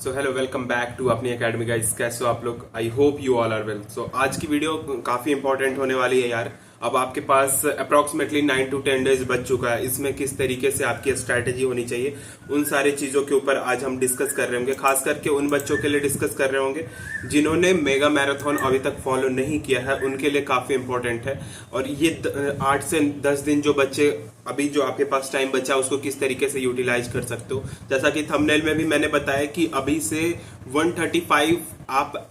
So hello, welcome back to अपनी academy guys. कैसे हो आप लोग? I hope you all are well. So आज की वीडियो काफी इंपॉर्टेंट होने वाली है यार। अब आपके पास अप्रोक्सीमेटली 9 to 10 डेज बच चुका है। इसमें किस तरीके से आपकी स्ट्रैटेजी होनी चाहिए, उन सारी चीजों के ऊपर आज हम डिस्कस कर रहे होंगे। खास करके उन बच्चों के लिए डिस्कस कर रहे होंगे जिन्होंने मेगा मैराथन अभी तक फॉलो नहीं किया है, उनके लिए काफी इंपॉर्टेंट है। और ये 8 से 10 दिन जो बच्चे अभी जो आपके पास टाइम बचा उसको किस तरीके से यूटिलाइज कर सकते हो। जैसा कि थंबनेल में भी मैंने बताया कि अभी से 135 आप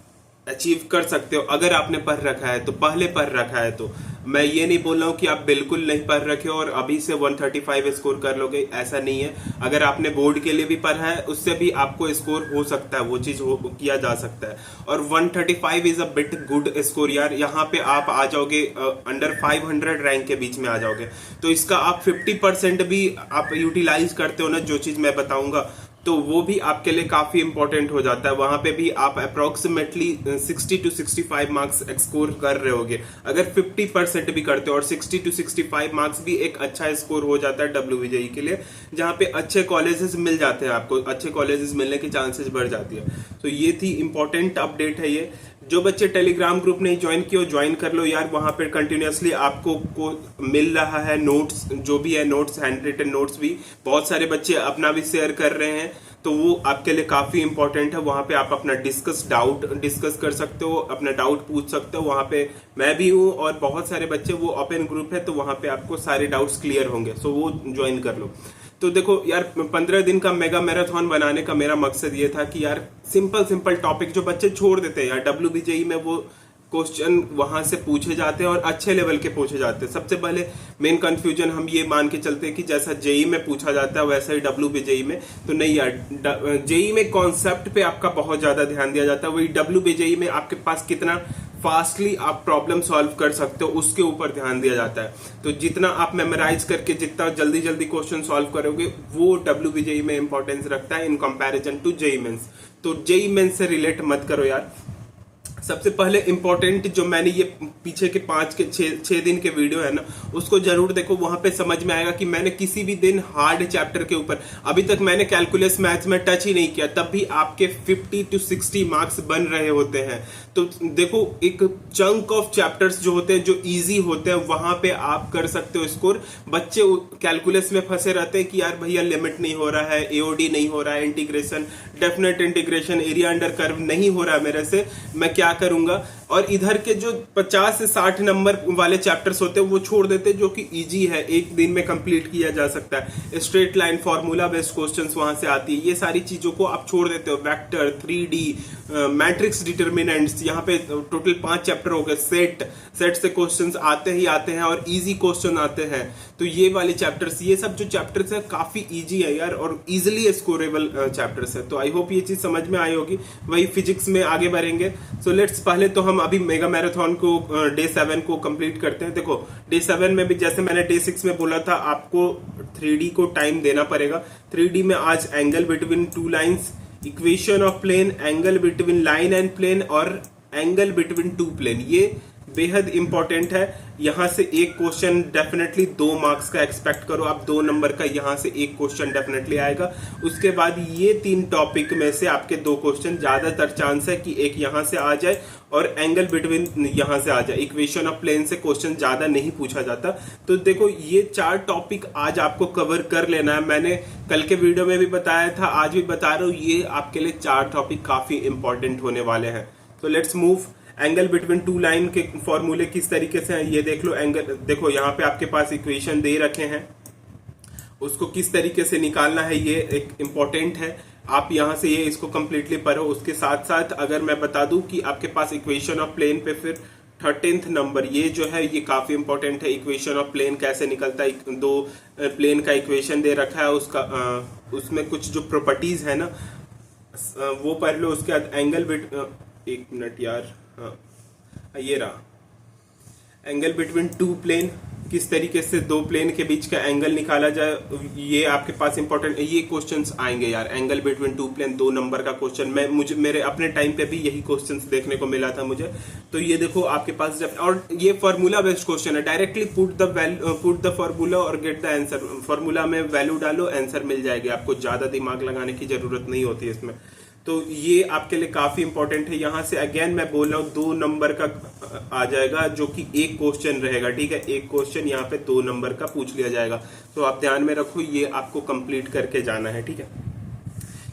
अचीव कर सकते हो अगर आपने पढ़ रखा है तो, पहले पढ़ रखा है तो। मैं ये नहीं बोल रहा हूँ कि आप बिल्कुल नहीं पढ़ रखे हो और अभी से 135 स्कोर कर लोगे, ऐसा नहीं है। अगर आपने बोर्ड के लिए भी पढ़ा है उससे भी आपको स्कोर हो सकता है, वो चीज किया जा सकता है। और 135 is a bit good score यार। यहाँ पे आप आ जाओगे अंडर 500 रैंक के बीच में आ जाओगे, तो इसका आप 50% भी आप यूटिलाइज करते हो ना, जो चीज मैं बताऊंगा, तो वो भी आपके लिए काफी इंपॉर्टेंट हो जाता है। वहां पे भी आप अप्रोक्सीमेटली 60 to 65 मार्क्स स्कोर कर रहे होगे अगर 50% भी करते हो। और 60 to 65 मार्क्स भी एक अच्छा स्कोर हो जाता है WBJE के लिए, जहां पे अच्छे कॉलेजेस मिल जाते हैं, आपको अच्छे कॉलेजेस मिलने की चांसेस बढ़ जाती है। तो ये थी इंपॉर्टेंट अपडेट है ये। जो बच्चे टेलीग्राम ग्रुप नहीं ज्वाइन किए, ज्वाइन कर लो यार। वहां पर कंटिन्यूअसली आपको मिल रहा है नोट्स, जो भी है नोट्स, हैंड रिटन नोट्स भी बहुत सारे बच्चे अपना भी शेयर कर रहे हैं, तो वो आपके लिए काफी इंपॉर्टेंट है। वहां पे आप अपना डाउट डिस्कस कर सकते हो, अपना डाउट पूछ सकते हो। वहां पे मैं भी हूँ और बहुत सारे बच्चे, वो ओपन ग्रुप है, तो वहां पे आपको सारे डाउट्स क्लियर होंगे, सो वो ज्वाइन कर लो। तो देखो यार, 15 दिन का मेगा मैराथन बनाने का मेरा मकसद ये था कि यार सिंपल सिंपल टॉपिक जो बच्चे छोड़ देते हैं यार, WBJE में वो क्वेश्चन वहां से पूछे जाते हैं और अच्छे लेवल के पूछे जाते हैं। सबसे पहले मेन कंफ्यूजन हम ये मान के चलते हैं कि जैसा जेई में पूछा जाता है वैसा ही WBJE में, तो नहीं यार। जेई में कॉन्सेप्ट पे आपका बहुत ज्यादा ध्यान दिया जाता है, वही WBJE में आपके पास कितना फास्टली आप प्रॉब्लम सॉल्व कर सकते हो उसके ऊपर ध्यान दिया जाता है। तो जितना आप मेमोराइज करके जितना जल्दी जल्दी क्वेश्चन सॉल्व करोगे, वो WBJE में इंपॉर्टेंस रखता है in comparison to JEE Mains. तो जेई मेंस से रिलेट मत करो यार। सबसे पहले इंपॉर्टेंट जो मैंने ये पीछे के 5 के 6 दिन के वीडियो है ना, उसको जरूर देखो। वहां पे समझ में आएगा कि मैंने किसी भी दिन हार्ड चैप्टर के ऊपर, अभी तक मैंने कैलकुलस मैथ्स में टच ही नहीं किया, तब भी आपके 50 to 60 मार्क्स बन रहे होते हैं। तो देखो, एक चंक ऑफ चैप्टर्स जो होते हैं, जो इजी होते हैं, वहां पे आप कर सकते हो स्कोर। बच्चे कैलकुलस में फंसे रहते हैं कि यार भैया लिमिट नहीं हो रहा है, एओडी नहीं हो रहा है, integration, definite integration, area under curve नहीं हो रहा है मेरे से, मैं क्या करूंगा। और इधर के जो 50 से 60 नंबर वाले चैप्टर्स होते हैं वो छोड़ देते हैं, जो कि इजी है, एक दिन में कंप्लीट किया जा सकता है। Straight line, formula based questions वहां से आती है, ये सारी चीजों को आप छोड़ देते हो। वेक्टर, 3D, मैट्रिक्स डिटर्मिनेंट्स, यहाँ पे टोटल 5 चैप्टर हो गए। सेट से क्वेश्चंस आते ही आते हैं और इजी क्वेश्चन आते हैं। तो ये वाले चैप्टर्स, ये सब जो चैप्टर्स है काफी इजी है यार, और इजिली स्कोरेबल चैप्टर्स है। तो आई होप ये चीज समझ में आई होगी। वही फिजिक्स में आगे बढ़ेंगे। सो लेट्स, पहले तो हम अभी मेगा मैराथन को डे 7 को कंप्लीट करते हैं। देखो, डे 7 में भी जैसे मैंने डे 6 में बोला था, आपको 3D को टाइम देना पड़ेगा। 3D में आज angle between two lines, equation of plane, angle between line and plane और एंगल बिटवीन टू प्लेन, ये बेहद इंपॉर्टेंट है। यहां से एक क्वेश्चन डेफिनेटली 2 मार्क्स का एक्सपेक्ट करो आप, 2 नंबर का यहां से एक क्वेश्चन डेफिनेटली आएगा। उसके बाद ये 3 टॉपिक में से आपके 2 क्वेश्चन, ज्यादातर चांस है कि एक यहां से आ जाए और एंगल बिटवीन यहां से आ जाए। इक्वेशन ऑफ प्लेन से क्वेश्चन ज्यादा नहीं पूछा जाता। तो देखो, ये 4 टॉपिक आज आपको कवर कर लेना है। मैंने कल के वीडियो में भी बताया था, आज भी बता रहा हूं, ये आपके लिए 4 टॉपिक काफी इंपॉर्टेंट होने वाले हैं। तो let's move. Angle between to line के फॉर्मूले किस तरीके से हैं ये देख लो। एंगल देखो, यहाँ पे आपके पास इक्वेशन दे रखे हैं, उसको किस तरीके से निकालना है ये एक इम्पोर्टेंट है। आप यहाँ से ये इसको कंप्लीटली पढ़ो। उसके साथ साथ अगर मैं बता दूं कि आपके पास इक्वेशन ऑफ प्लेन पे फिर 13th नंबर, ये जो है ये काफी इंपॉर्टेंट है। इक्वेशन ऑफ प्लेन कैसे निकलता है, 2 प्लेन का इक्वेशन दे रखा है, उसका उसमें कुछ जो प्रॉपर्टीज है ना, वो पढ़ लो। उसके बाद एंगल एक मिनट यार, हाँ ये रहा, एंगल बिटवीन टू प्लेन, किस तरीके से 2 प्लेन के बीच का एंगल निकाला जाए, ये आपके पास इंपॉर्टेंट, ये क्वेश्चंस आएंगे यार। एंगल बिटवीन 2 प्लेन 2 नंबर का क्वेश्चन, मुझे मेरे अपने टाइम पे भी यही क्वेश्चंस देखने को मिला था मुझे। तो ये देखो आपके पास, और ये फॉर्मूला बेस्ड क्वेश्चन है। डायरेक्टली पुट द फॉर्मूला और गेट द आंसर। फॉर्मूला में वैल्यू डालो, आंसर मिल जाएगी आपको, ज्यादा दिमाग लगाने की जरूरत नहीं होती इसमें। तो ये आपके लिए काफी इंपॉर्टेंट है। यहाँ से अगेन मैं बोल रहा हूँ 2 नंबर का आ जाएगा, जो कि एक क्वेश्चन रहेगा, ठीक है। एक क्वेश्चन यहाँ पे 2 नंबर का पूछ लिया जाएगा, तो आप ध्यान में रखो, ये आपको कंप्लीट करके जाना है, ठीक है।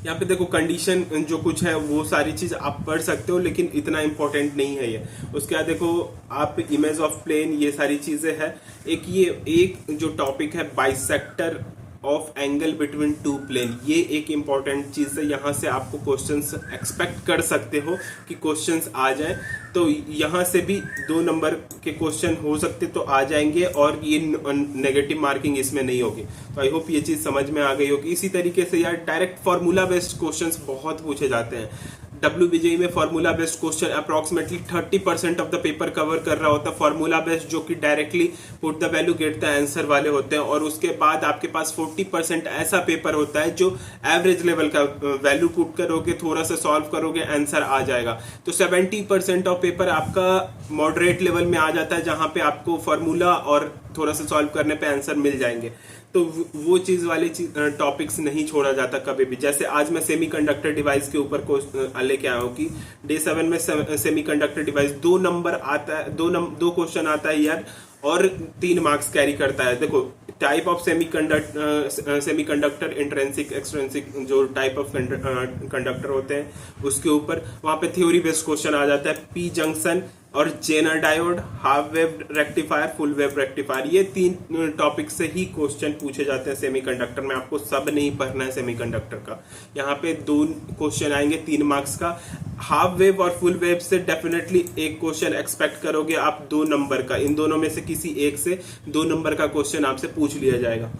यहाँ पे देखो कंडीशन जो कुछ है वो सारी चीज आप पढ़ सकते हो, लेकिन इतना इंपॉर्टेंट नहीं है ये। उसके बाद देखो आप इमेज ऑफ प्लेन, ये सारी चीजें है। एक जो टॉपिक है bisector of angle between 2 plane, ये एक इंपॉर्टेंट चीज है। यहाँ से आपको क्वेश्चंस एक्सपेक्ट कर सकते हो कि क्वेश्चंस आ जाए, तो यहाँ से भी 2 नंबर के क्वेश्चन हो सकते तो आ जाएंगे, और ये नेगेटिव मार्किंग इसमें नहीं होगी। तो आई होप ये चीज समझ में आ गई होगी। इसी तरीके से यार डायरेक्ट फॉर्मूला बेस्ड क्वेश्चंस बहुत पूछे जाते हैं। WBJE में formula based question approximately 30% of the paper cover कर रहा होता है फॉर्मूला बेस्ड, जो कि directly put the value get the answer वाले होते हैं। और उसके बाद आपके पास 40% ऐसा पेपर होता है जो एवरेज लेवल का, वैल्यू पुट करोगे, थोड़ा सा सॉल्व करोगे, आंसर आ जाएगा। तो 70% ऑफ पेपर आपका मॉडरेट लेवल में आ जाता है, जहां पे आपको फॉर्मूला और थोड़ा सा सॉल्व करने पे आंसर मिल जाएंगे। तो वो चीज वाले टॉपिक्स नहीं छोड़ा जाता कभी भी। जैसे आज मैं सेमीकंडक्टर डिवाइस के ऊपर लेके आया हूँ कि डे 7 में सेमीकंडक्टर डिवाइस 2 नंबर आता है, 2 क्वेश्चन आता है यार, और 3 मार्क्स कैरी करता है। देखो type of semiconductor intrinsic extrinsic, जो टाइप ऑफ कंडक्टर होते हैं उसके ऊपर वहां पे थ्योरी बेस्ड क्वेश्चन आ जाता है। पी जंक्शन और Zener diode, half wave rectifier, full wave rectifier, ये 3 टॉपिक से ही क्वेश्चन पूछे जाते हैं सेमीकंडक्टर में। आपको सब नहीं पढ़ना है सेमीकंडक्टर का। यहाँ पे 2 क्वेश्चन आएंगे 3 मार्क्स का। हाफ वेव और फुल वेव से डेफिनेटली एक क्वेश्चन एक्सपेक्ट करोगे आप 2 नंबर का। इन दोनों में से किसी एक से 2 नंबर का क्वेश्चन आपसे पूछ लिया जाएगा।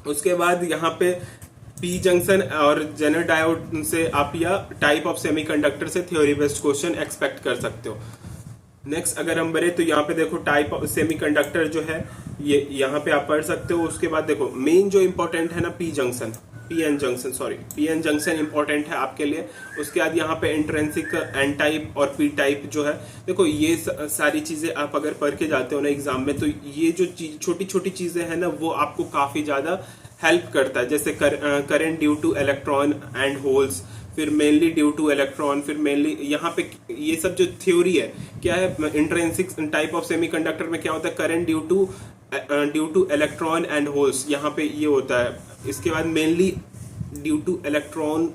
उसके बाद यहाँ पे पी जंक्शन और जेनर डायोड से आप या टाइप ऑफ सेमीकंडक्टर से थ्योरी बेस्ड क्वेश्चन एक्सपेक्ट कर सकते हो। नेक्स्ट अगर हम बढ़े तो यहाँ पे देखो टाइप ऑफ सेमीकंडक्टर जो है ये यहाँ पे आप पढ़ सकते हो। उसके बाद देखो मेन जो इंपॉर्टेंट है ना पी एन जंक्शन इंपॉर्टेंट है आपके लिए। उसके बाद यहाँ पे इंट्रेंसिक एन टाइप और पी टाइप जो है, देखो ये सारी चीजें आप अगर पढ़ के जाते हो ना एग्जाम में, तो ये जो छोटी छोटी चीजें हैं ना वो आपको काफी ज्यादा हेल्प करता है। जैसे current due two electron and holes, फिर मेनली ड्यू टू इलेक्ट्रॉन, फिर मेनली यहाँ पे ये सब जो थ्योरी है क्या है, इंट्रेंसिक टाइप ऑफ सेमीकंडक्टर में क्या होता है, current due two electron and holes, यहाँ पे ये होता है। इसके बाद मेनली ड्यू टू इलेक्ट्रॉन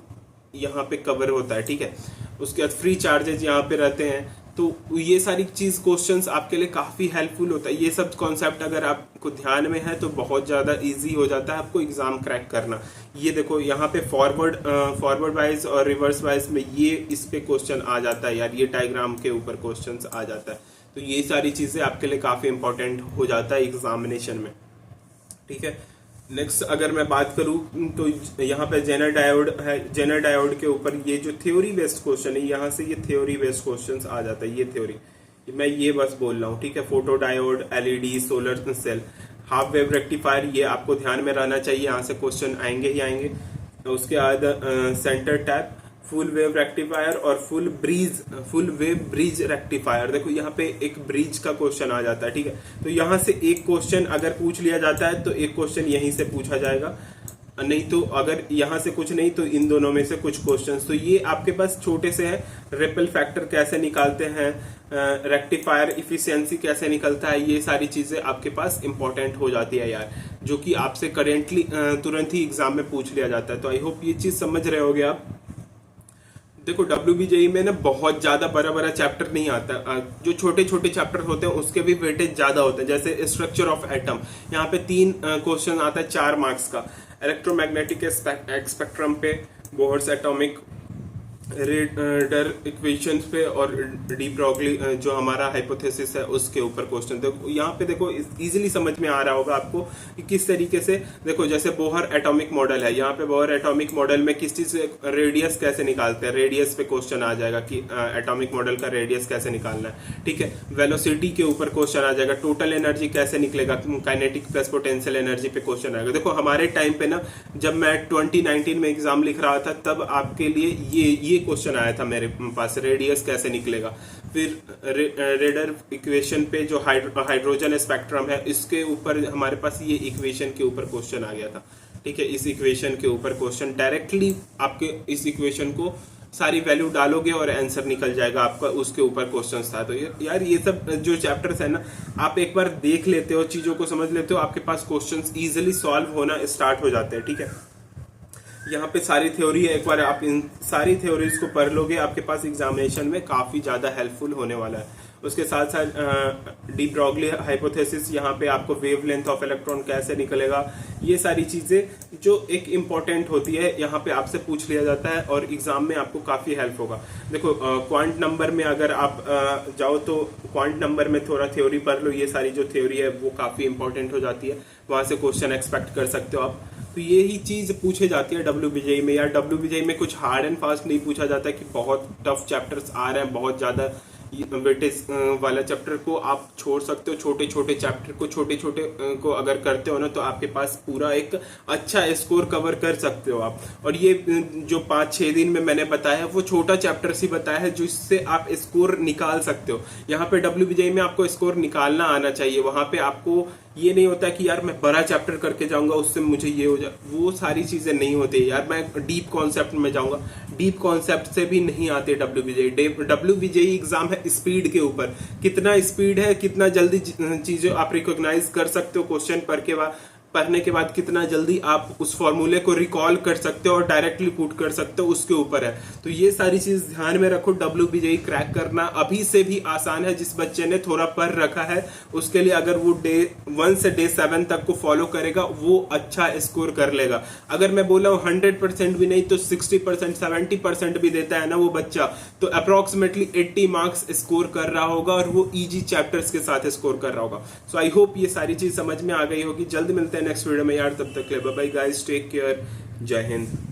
यहाँ पे कवर होता है, ठीक है। उसके बाद फ्री चार्जेस यहाँ पे रहते हैं। तो ये सारी चीज क्वेश्चंस आपके लिए काफी हेल्पफुल होता है। ये सब कॉन्सेप्ट अगर आपको ध्यान में है तो बहुत ज्यादा इजी हो जाता है आपको एग्जाम क्रैक करना। ये देखो यहाँ पे फॉरवर्ड वाइज और रिवर्स वाइज में ये इस पे क्वेश्चन आ जाता है यार, ये डायग्राम के ऊपर क्वेश्चंस आ जाता है। तो ये सारी चीजें आपके लिए काफी इंपॉर्टेंट हो जाता है एग्जामिनेशन में, ठीक है। नेक्स्ट अगर मैं बात करूं तो यहाँ पे जेनर डायोड है। जेनर डायोड के ऊपर ये जो थ्योरी बेस्ड क्वेश्चन है, यहाँ से ये थ्योरी बेस्ड क्वेश्चंस आ जाता है। ये थ्योरी मैं ये बस बोल रहा हूँ, ठीक है। Photo diode, LED, solar cell, half wave rectifier, ये आपको ध्यान में रहना चाहिए, यहाँ से क्वेश्चन आएंगे ही आएंगे। उसके बाद centre tap, full wave rectifier और फुल वेव ब्रिज रेक्टिफायर। देखो यहाँ पे एक ब्रिज का क्वेश्चन आ जाता है, ठीक है। तो यहाँ से एक क्वेश्चन अगर पूछ लिया जाता है तो एक क्वेश्चन यहीं से पूछा जाएगा, नहीं तो अगर यहाँ से कुछ नहीं तो इन दोनों में से कुछ क्वेश्चंस। तो ये आपके पास छोटे से हैं। रिपल फैक्टर कैसे निकालते हैं, रेक्टिफायर इफिशियंसी कैसे निकलता है, ये सारी चीजें आपके पास इंपॉर्टेंट हो जाती है यार, जो कि आपसे करेंटली तुरंत ही एग्जाम में पूछ लिया जाता है। तो आई होप ये चीज समझ रहे होगे आप। देखो WBJE में ना बहुत ज्यादा बड़ा चैप्टर नहीं आता, जो छोटे छोटे चैप्टर होते हैं उसके भी वेटेज ज्यादा होते हैं। जैसे स्ट्रक्चर ऑफ एटम, यहाँ पे 3 क्वेश्चन आता है 4 मार्क्स का। इलेक्ट्रोमैग्नेटिक स्पेक्ट्रम पे, बोहर्स एटॉमिक रेडर इक्वेशंस पे, और डी ब्रॉगली जो हमारा हाइपोथेसिस है उसके ऊपर क्वेश्चन। देखो यहाँ पे देखो इजीली समझ में आ रहा होगा आपको कि किस तरीके से, देखो जैसे बोहर एटॉमिक मॉडल है, यहाँ पे बोहर एटॉमिक मॉडल में किस चीज से रेडियस कैसे निकालते हैं, रेडियस पे क्वेश्चन आ जाएगा कि एटॉमिक मॉडल का रेडियस कैसे निकालना है, ठीक है। वेलोसिटी के ऊपर क्वेश्चन आ जाएगा, टोटल एनर्जी कैसे निकलेगा, काइनेटिक प्लस पोटेंशियल एनर्जी पे क्वेश्चन आएगा। देखो हमारे टाइम पे ना, जब मैं 2019 में एग्जाम लिख रहा था तब आपके लिए ये क्वेश्चन आया था मेरे पास, रेडियस कैसे निकलेगा। फिर रेडर इक्वेशन पे जो हाइड्रोजन स्पेक्ट्रम है इसके ऊपर हमारे पास ये इक्वेशन के ऊपर क्वेश्चन आ गया था, ठीक है। इस इक्वेशन के ऊपर क्वेश्चन डायरेक्टली आपके इस इक्वेशन को सारी वैल्यू डालोगे और आंसर निकल जाएगा आपका, उसके ऊपर क्वेश्चन था। तो यार ये सब जो चैप्टर्स है ना, आप एक बार देख लेते हो, चीजों को समझ लेते हो, आपके पास क्वेश्चंस इजीली सॉल्व होना स्टार्ट हो जाते हैं। ठीक है, यहाँ पे सारी थ्योरी है, एक बार आप इन सारी थ्योरीज को पढ़ लोगे, आपके पास एग्जामिनेशन में काफी ज्यादा हेल्पफुल होने वाला है। उसके साथ साथ डी ब्रॉगली हाइपोथेसिस, यहाँ पे आपको वेवलेंथ ऑफ इलेक्ट्रॉन कैसे निकलेगा, ये सारी चीजें जो एक इम्पोर्टेंट होती है, यहाँ पे आपसे पूछ लिया जाता है और एग्जाम में आपको काफी हेल्प होगा। देखो क्वांट नंबर में अगर आप जाओ तो क्वांट नंबर में थोड़ा थ्योरी पढ़ लो, ये सारी जो थ्योरी है वो काफी इंपॉर्टेंट हो जाती है, वहां से क्वेश्चन एक्सपेक्ट कर सकते हो आप। तो ये ही चीज पूछे जाती है WBJE में। यार WBJE में कुछ हार्ड एंड फास्ट नहीं पूछा जाता कि बहुत टफ चैप्टर्स आ रहे हैं, बहुत ज्यादा वेटेज वाला चैप्टर को आप छोड़ सकते हो। छोटे छोटे चैप्टर को, छोटे छोटे को अगर करते हो ना, तो आपके पास पूरा एक अच्छा स्कोर कवर कर सकते हो आप। और ये जो 5-6 दिन में मैंने बताया वो छोटा चैप्टर ही बताया है, जिससे आप स्कोर निकाल सकते हो। यहाँ पे WBJE में आपको स्कोर निकालना आना चाहिए, वहां पे आपको ये नहीं होता कि यार मैं बड़ा चैप्टर करके जाऊंगा उससे मुझे ये हो जाए, वो सारी चीजें नहीं होती यार। मैं डीप कॉन्सेप्ट में जाऊंगा, डीप कॉन्सेप्ट से भी नहीं आते WBJE एग्जाम है स्पीड के ऊपर, कितना स्पीड है, कितना जल्दी चीजें आप रिकॉग्नाइज कर सकते हो क्वेश्चन पढ़ने के बाद, कितना जल्दी आप उस फॉर्मूले को रिकॉल कर सकते हो और डायरेक्टली पुट कर सकते हो, उसके ऊपर है। तो ये सारी चीज ध्यान में रखो। WBJE क्रैक करना अभी से भी आसान है, जिस बच्चे ने थोड़ा पढ़ रखा है उसके लिए। अगर वो डे 1 से डे 7 तक को फॉलो करेगा, वो अच्छा स्कोर कर लेगा। अगर मैं बोला हूँ 100% भी नहीं तो 60%, 70% भी देता है ना वो बच्चा, तो अप्रोक्सीमेटली 80 मार्क्स स्कोर कर रहा होगा, और वो इजी चैप्टर्स के साथ स्कोर कर रहा होगा। सो आई होप ये सारी चीज समझ में आ गई होगी। जल्द मिलते हैं नेक्स्ट वीडियो में यार, तब तक के लिए bye bye guys, take care, जय हिंद।